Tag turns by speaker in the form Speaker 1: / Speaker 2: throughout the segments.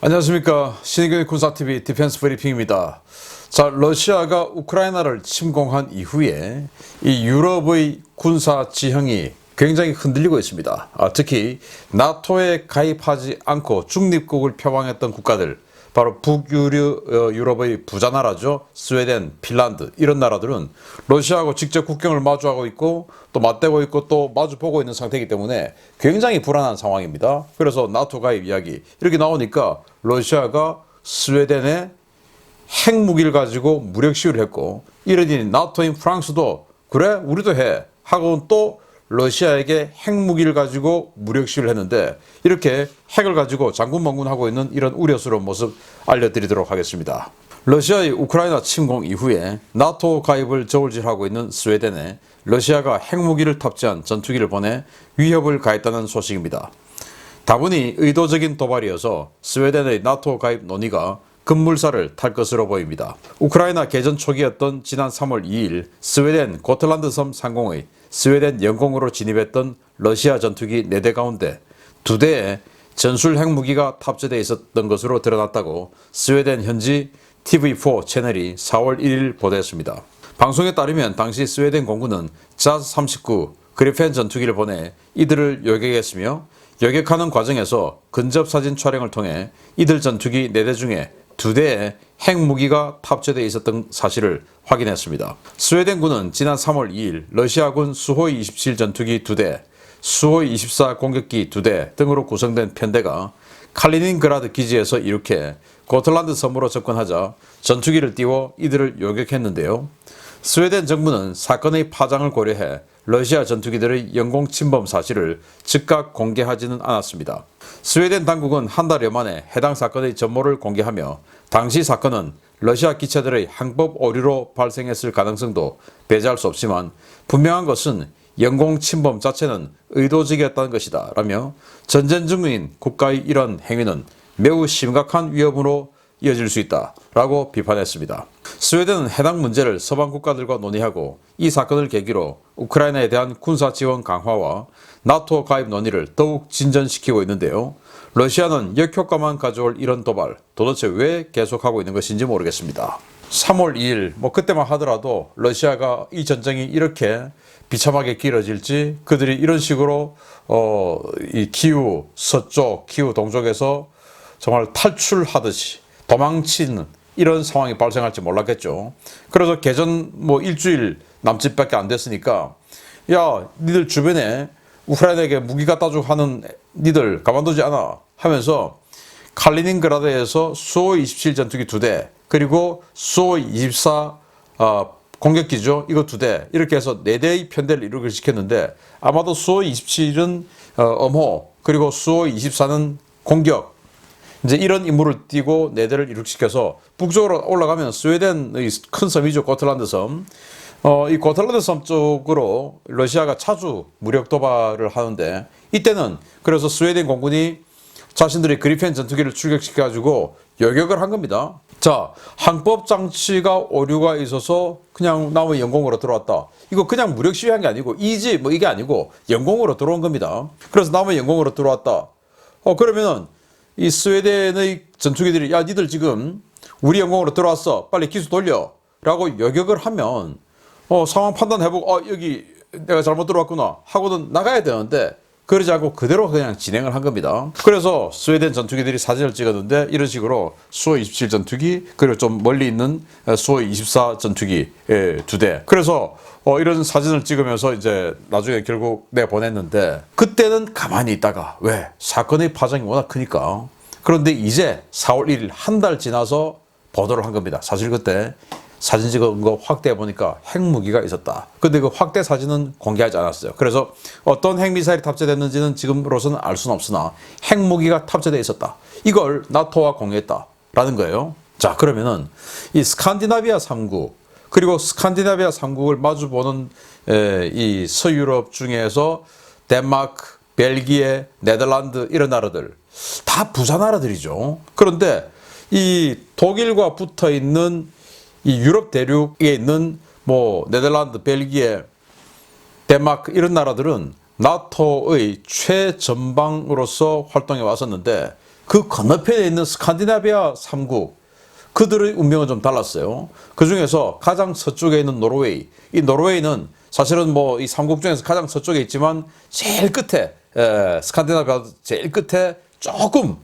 Speaker 1: 안녕하십니까. 신의균 군사TV 디펜스 브리핑입니다. 자, 러시아가 우크라이나를 침공한 이후에 이 유럽의 군사 지형이 굉장히 흔들리고 있습니다. 특히 나토에 가입하지 않고 중립국을 표방했던 국가들, 바로 북유럽의 부자 나라죠. 스웨덴, 핀란드 이런 나라들은 러시아하고 직접 국경을 마주하고 있고 또 맞대고 있고 또 마주보고 있는 상태이기 때문에 굉장히 불안한 상황입니다. 그래서 나토 가입 이야기 이렇게 나오니까 러시아가 스웨덴에 핵무기를 가지고 무력 시위를 했고, 이러니 나토인 프랑스도 그래 우리도 해 하고 또 러시아에게 핵무기를 가지고 무력 시위를 했는데, 이렇게 핵을 가지고 장군멍군하고 있는 이런 우려스러운 모습 알려드리도록 하겠습니다. 러시아의 우크라이나 침공 이후에 나토 가입을 저울질하고 있는 스웨덴에 러시아가 핵무기를 탑재한 전투기를 보내 위협을 가했다는 소식입니다. 다분히 의도적인 도발이어서 스웨덴의 나토 가입 논의가 급물살을 탈 것으로 보입니다. 우크라이나 개전 초기였던 지난 3월 2일 스웨덴 고틀란드 섬 상공의 스웨덴 영공으로 진입했던 러시아 전투기 4대 가운데 2대에 전술 핵무기가 탑재되어 있었던 것으로 드러났다고 스웨덴 현지 TV4 채널이 4월 1일 보도했습니다. 방송에 따르면 당시 스웨덴 공군은 자스-39 그리펜 전투기를 보내 이들을 요격했으며, 요격하는 과정에서 근접사진 촬영을 통해 이들 전투기 4대 중에 2대에 핵무기가 탑재되어 있었던 사실을 확인했습니다. 스웨덴군은 지난 3월 2일 러시아군 수호이 27 전투기 2대, 수호이 24 공격기 2대 등으로 구성된 편대가 칼리닌그라드 기지에서 이륙해 고틀란드 섬으로 접근하자 전투기를 띄워 이들을 요격했는데요. 스웨덴 정부는 사건의 파장을 고려해 러시아 전투기들의 영공 침범 사실을 즉각 공개하지는 않았습니다. 스웨덴 당국은 한 달여 만에 해당 사건의 전모를 공개하며, 당시 사건은 러시아 기체들의 항법 오류로 발생했을 가능성도 배제할 수 없지만 분명한 것은 영공 침범 자체는 의도적이었다는 것이다 라며, 전쟁 중인 국가의 이런 행위는 매우 심각한 위험으로 이어질 수 있다 라고 비판했습니다. 스웨덴은 해당 문제를 서방 국가들과 논의하고 이 사건을 계기로 우크라이나에 대한 군사 지원 강화와 나토 가입 논의를 더욱 진전시키고 있는데요. 러시아는 역효과만 가져올 이런 도발 도대체 왜 계속하고 있는 것인지 모르겠습니다. 3월 2일 그때만 하더라도 러시아가 이 전쟁이 이렇게 비참하게 길어질지, 그들이 이런 식으로 이 키우 서쪽, 키우 동쪽에서 정말 탈출하듯이 도망치는 이런 상황이 발생할지 몰랐겠죠. 그래서 개전 일주일 남짓밖에 안 됐으니까, 야 니들 주변에 우크라이나에게 무기 갖다 주고 하는 니들 가만두지 않아 하면서 칼리닌그라드에서 수호이 27 전투기 2대, 그리고 수호이 24 공격기죠, 이거 2대, 이렇게 해서 4대의 편대를 이루게 시켰는데, 아마도 수호이 27은 엄호, 그리고 수호이 24는 공격, 이제 이런 임무를 띄고 4대를 이륙시켜서 북쪽으로 올라가면 스웨덴의 큰 섬이죠, 고틀란드 섬. 이 고틀란드 섬 쪽으로 러시아가 자주 무력 도발을 하는데, 이때는 그래서 스웨덴 공군이 자신들의 그리펜 전투기를 출격시켜가지고 요격을 한 겁니다. 자, 항법 장치가 오류가 있어서 그냥 남의 영공으로 들어왔다. 이거 그냥 무력 시위한 게 아니고 이지 이게 아니고 영공으로 들어온 겁니다. 그래서 남의 영공으로 들어왔다. 그러면은 이 스웨덴의 전투기들이 야 니들 지금 우리 영공으로 들어왔어, 빨리 기수 돌려 라고 요격을 하면 상황 판단해보고 여기 내가 잘못 들어왔구나 하고는 나가야 되는데, 그러지 않고 그대로 그냥 진행을 한 겁니다. 그래서 스웨덴 전투기들이 사진을 찍었는데, 이런 식으로 수호이 27 전투기, 그리고 좀 멀리 있는 수호이 24 전투기 2대, 그래서 이런 사진을 찍으면서 이제 나중에 결국 내가 보냈는데, 그때는 가만히 있다가 왜 사건의 파장이 워낙 크니까, 그런데 이제 4월 1일 한 달 지나서 보도를 한 겁니다. 사실 그때 사진 찍은 거 확대해 보니까 핵무기가 있었다. 근데 그 확대 사진은 공개하지 않았어요. 그래서 어떤 핵미사일이 탑재됐는지는 지금으로서는 알 수는 없으나 핵무기가 탑재되어 있었다, 이걸 나토와 공유했다라는 거예요. 자, 그러면은 이 스칸디나비아 3국, 그리고 스칸디나비아 3국을 마주보는 이 서유럽 중에서 덴마크, 벨기에, 네덜란드 이런 나라들 다 부자 나라들이죠. 그런데 이 독일과 붙어 있는 이 유럽 대륙에 있는 네덜란드, 벨기에, 덴마크 이런 나라들은 나토의 최전방으로서 활동해 왔었는데, 그 건너편에 있는 스칸디나비아 3국, 그들의 운명은 좀 달랐어요. 그 중에서 가장 서쪽에 있는 노르웨이. 이 노르웨이는 사실은 뭐 이 3국 중에서 가장 서쪽에 있지만 제일 끝에, 스칸디나비아 제일 끝에 조금,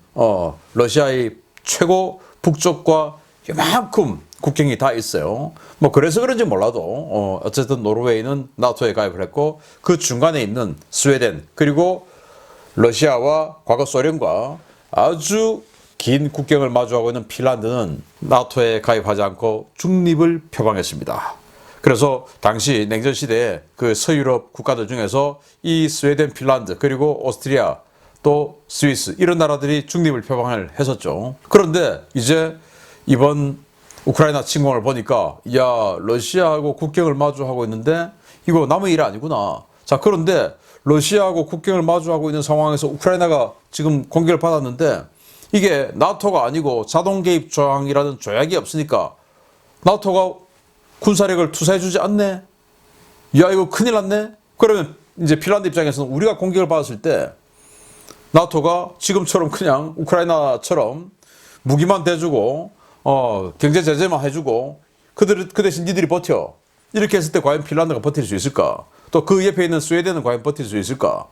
Speaker 1: 러시아의 최고 북쪽과 요만큼 국경이 다 있어요. 뭐 그래서 그런지 몰라도 어쨌든 노르웨이는 나토에 가입을 했고, 그 중간에 있는 스웨덴, 그리고 러시아와 과거 소련과 아주 긴 국경을 마주하고 있는 핀란드는 나토에 가입하지 않고 중립을 표방했습니다. 그래서 당시 냉전 시대에 그 서유럽 국가들 중에서 이 스웨덴, 핀란드, 그리고 오스트리아, 또 스위스, 이런 나라들이 중립을 표방을 했었죠. 그런데 이제 이번 우크라이나 침공을 보니까, 야, 러시아하고 국경을 마주하고 있는데 이거 남의 일이 아니구나. 자, 그런데 러시아하고 국경을 마주하고 있는 상황에서 우크라이나가 지금 공격을 받았는데, 이게 나토가 아니고 자동 개입 조항이라는 조약이 없으니까 나토가 군사력을 투사해주지 않네? 야, 이거 큰일 났네? 그러면 이제 핀란드 입장에서는 우리가 공격을 받았을 때 나토가 지금처럼 그냥 우크라이나처럼 무기만 대주고 경제 제재만 해주고 그 대신 니들이 버텨, 이렇게 했을 때 과연 핀란드가 버틸 수 있을까? 또 그 옆에 있는 스웨덴은 과연 버틸 수 있을까?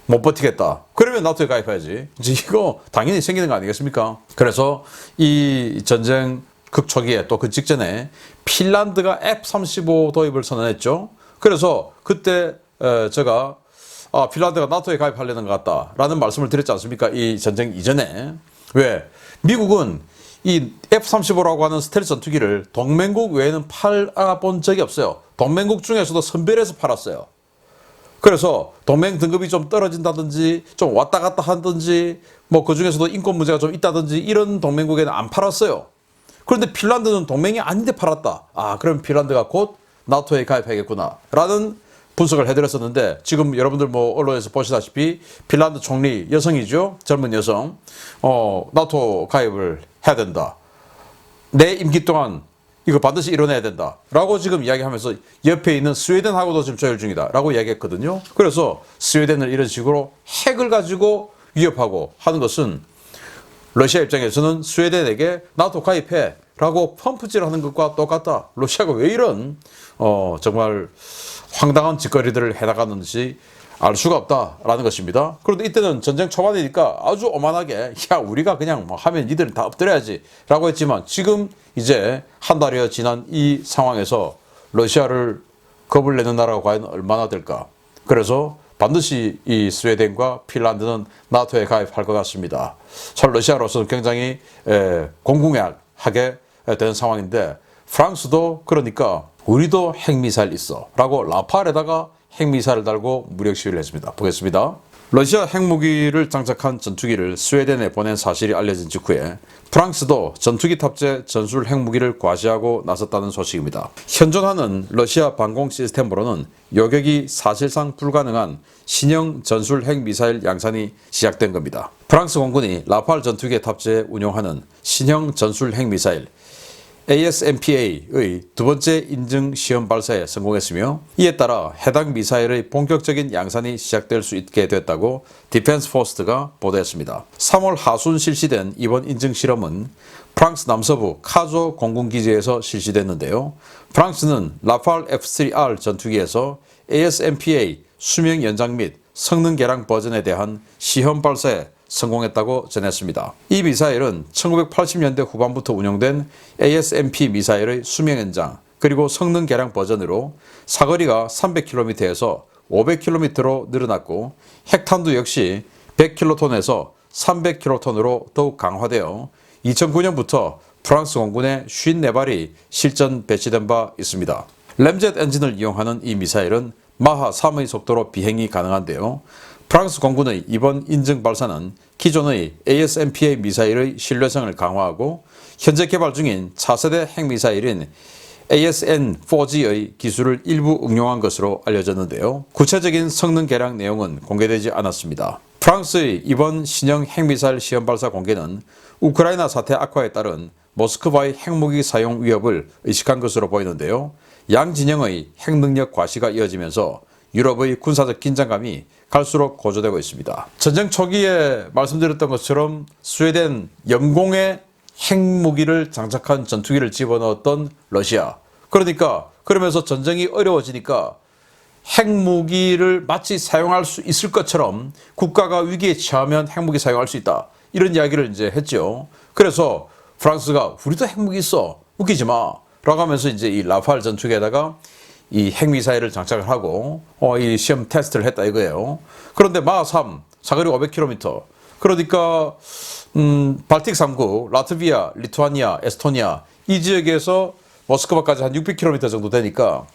Speaker 1: 못 버티겠다. 그러면 나토에 가입해야지. 이제 이거 당연히 생기는 거 아니겠습니까? 그래서 이 전쟁 극초기에, 또 그 직전에 핀란드가 F-35 도입을 선언했죠. 그래서 그때 제가 핀란드가 나토에 가입하려는 것 같다라는 말씀을 드렸지 않습니까? 이 전쟁 이전에. 왜? 미국은 이 F-35라고 하는 스텔스 전투기를 동맹국 외에는 팔아본 적이 없어요. 동맹국 중에서도 선별해서 팔았어요. 그래서 동맹 등급이 좀 떨어진다든지 좀 왔다 갔다 하든지 뭐 그 중에서도 인권 문제가 좀 있다든지 이런 동맹국에는 안 팔았어요. 그런데 핀란드는 동맹이 아닌데 팔았다. 그럼 핀란드가 곧 나토에 가입하겠구나 라는 분석을 해드렸었는데, 지금 여러분들 뭐 언론에서 보시다시피 핀란드 총리, 여성이죠. 젊은 여성. 나토 가입을 해야 된다. 내 임기 동안 이거 반드시 이뤄내야 된다 라고 지금 이야기하면서 옆에 있는 스웨덴하고도 지금 조율 중이다 라고 이야기했거든요. 그래서 스웨덴을 이런 식으로 핵을 가지고 위협하고 하는 것은 러시아 입장에서는 스웨덴에게 나토 가입해 라고 펌프질 하는 것과 똑같다. 러시아가 왜 이런 정말 황당한 짓거리들을 해나가는지 알 수가 없다라는 것입니다. 그런데 이때는 전쟁 초반이니까 아주 오만하게, 야, 우리가 그냥 뭐 하면 니들은 다 엎드려야지 라고 했지만, 지금 이제 한 달여 지난 이 상황에서 러시아를 겁을 내는 나라가 과연 얼마나 될까? 그래서 반드시 이 스웨덴과 핀란드는 나토에 가입할 것 같습니다. 참 러시아로서는 굉장히 공공하게 된 상황인데, 프랑스도 그러니까 우리도 핵미사일 있어 라고 라팔에다가 핵미사일을 달고 무력 시위를 했습니다. 보겠습니다. 러시아 핵무기를 장착한 전투기를 스웨덴에 보낸 사실이 알려진 직후에 프랑스도 전투기 탑재 전술 핵무기를 과시하고 나섰다는 소식입니다. 현존하는 러시아 방공 시스템으로는 요격이 사실상 불가능한 신형 전술 핵미사일 양산이 시작된 겁니다. 프랑스 공군이 라팔 전투기에 탑재해 운용하는 신형 전술 핵미사일 ASMPA의 두 번째 인증 시험 발사에 성공했으며, 이에 따라 해당 미사일의 본격적인 양산이 시작될 수 있게 됐다고 디펜스 포스트가 보도했습니다. 3월 하순 실시된 이번 인증 실험은 프랑스 남서부 카조 공군기지에서 실시됐는데요. 프랑스는 라팔 F-3R 전투기에서 ASMPA 수명 연장 및 성능 개량 버전에 대한 시험 발사에 성공했다고 전했습니다. 이 미사일은 1980년대 후반부터 운용된 ASMP 미사일의 수명 연장, 그리고 성능 개량 버전으로 사거리가 300km에서 500km로 늘어났고, 핵탄두 역시 100킬로톤에서 300킬로톤으로 더욱 강화되어 2009년부터 프랑스 공군에 54발이 실전 배치된 바 있습니다. 램젯 엔진을 이용하는 이 미사일은 마하 3의 속도로 비행이 가능한데요. 프랑스 공군의 이번 인증 발사는 기존의 ASMPA 미사일의 신뢰성을 강화하고 현재 개발 중인 차세대 핵미사일인 ASN-4G의 기술을 일부 응용한 것으로 알려졌는데요. 구체적인 성능 개량 내용은 공개되지 않았습니다. 프랑스의 이번 신형 핵미사일 시험 발사 공개는 우크라이나 사태 악화에 따른 모스크바의 핵무기 사용 위협을 의식한 것으로 보이는데요. 양 진영의 핵능력 과시가 이어지면서 유럽의 군사적 긴장감이 갈수록 고조되고 있습니다. 전쟁 초기에 말씀드렸던 것처럼 스웨덴 영공의 핵무기를 장착한 전투기를 집어넣었던 러시아. 그러면서 전쟁이 어려워지니까 핵무기를 마치 사용할 수 있을 것처럼 국가가 위기에 처하면 핵무기 사용할 수 있다. 이런 이야기를 이제 했죠. 그래서 프랑스가 우리도 핵무기 있어. 웃기지 마. 라고 하면서 이제 이 라팔 전투기에다가 이 핵미사일을 장착을 하고 이 시험 테스트를 했다 이거예요. 그런데 마3 사거리 500km. 그러니까 발틱 3국, 라트비아, 리투아니아, 에스토니아 이 지역에서 모스크바까지 한 600km 정도 되니까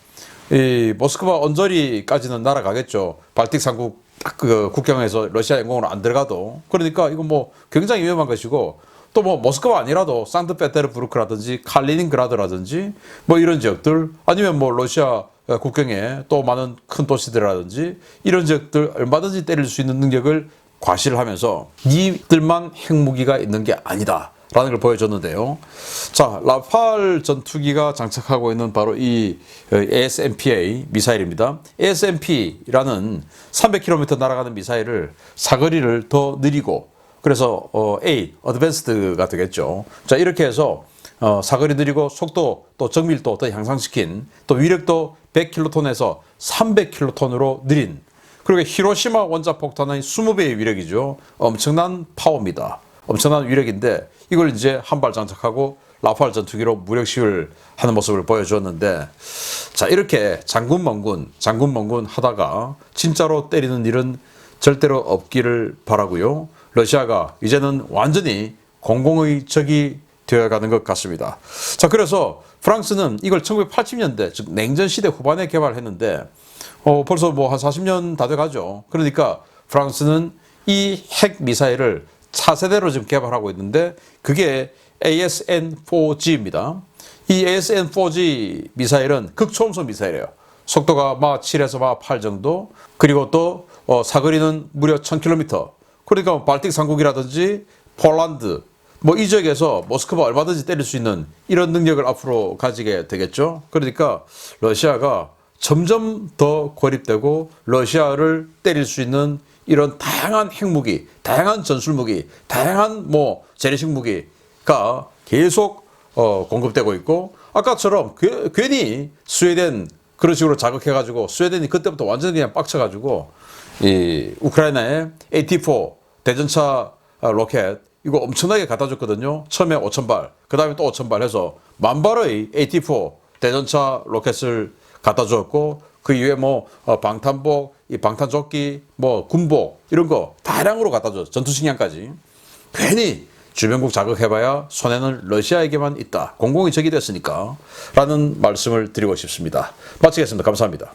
Speaker 1: 이 모스크바 언저리까지는 날아가겠죠. 발틱 3국 딱 그 국경에서 러시아 영공으로 안 들어가도. 그러니까 이거 뭐 굉장히 위험한 것이고 또 뭐 모스크바 아니라도 산트페테르부르크라든지 칼리닝그라드라든지 뭐 이런 지역들 아니면 뭐 러시아 국경에 또 많은 큰 도시들이라든지 이런 지역들 얼마든지 때릴 수 있는 능력을 과시를 하면서 니들만 핵무기가 있는 게 아니다 라는 걸 보여줬는데요. 자, 라팔 전투기가 장착하고 있는 바로 이 ASMPA 미사일입니다. ASMP라는 300km 날아가는 미사일을 사거리를 더 느리고 그래서 A, 어드밴스드가 되겠죠. 자, 이렇게 해서 사거리 느리고 속도 또 정밀도 더 향상시킨 또 위력도 100킬로톤에서 300킬로톤으로 느린 그리고 히로시마 원자폭탄의 20배의 위력이죠. 엄청난 파워입니다. 엄청난 위력인데 이걸 이제 한 발 장착하고 라팔 전투기로 무력 시위를 하는 모습을 보여주었는데 자, 이렇게 장군멍군 하다가 진짜로 때리는 일은 절대로 없기를 바라고요. 러시아가 이제는 완전히 공공의 적이 되어가는 것 같습니다. 자, 그래서 프랑스는 이걸 1980년대 즉 냉전 시대 후반에 개발했는데 벌써 뭐 한 40년 다 돼가죠. 그러니까 프랑스는 이 핵 미사일을 차세대로 지금 개발하고 있는데 그게 ASN-4G입니다. 이 ASN-4G 미사일은 극초음속 미사일이에요. 속도가 마 7에서 마 8 정도 그리고 또 사거리는 무려 1000km 그러니까 발틱 3국이라든지 폴란드 뭐 이 지역에서 모스크바 얼마든지 때릴 수 있는 이런 능력을 앞으로 가지게 되겠죠. 그러니까 러시아가 점점 더 고립되고 러시아를 때릴 수 있는 이런 다양한 핵무기, 다양한 전술무기, 다양한 뭐 재래식 무기가 계속 공급되고 있고 아까처럼 괜히 스웨덴 그런 식으로 자극해가지고 스웨덴이 그때부터 완전히 그냥 빡쳐가지고 이 우크라이나에 AT4 대전차 로켓 이거 엄청나게 갖다 줬거든요. 처음에 5,000발, 그 다음에 또 5,000발 해서 10,000발의 AT4 대전차 로켓을 갖다 주었고 그 이후에 뭐 방탄복, 이 방탄조끼, 뭐 군복 이런 거 다량으로 갖다 줘. 전투식량까지. 괜히 주변국 자극해봐야 손해는 러시아에게만 있다. 공공의 적이 됐으니까 라는 말씀을 드리고 싶습니다. 마치겠습니다. 감사합니다.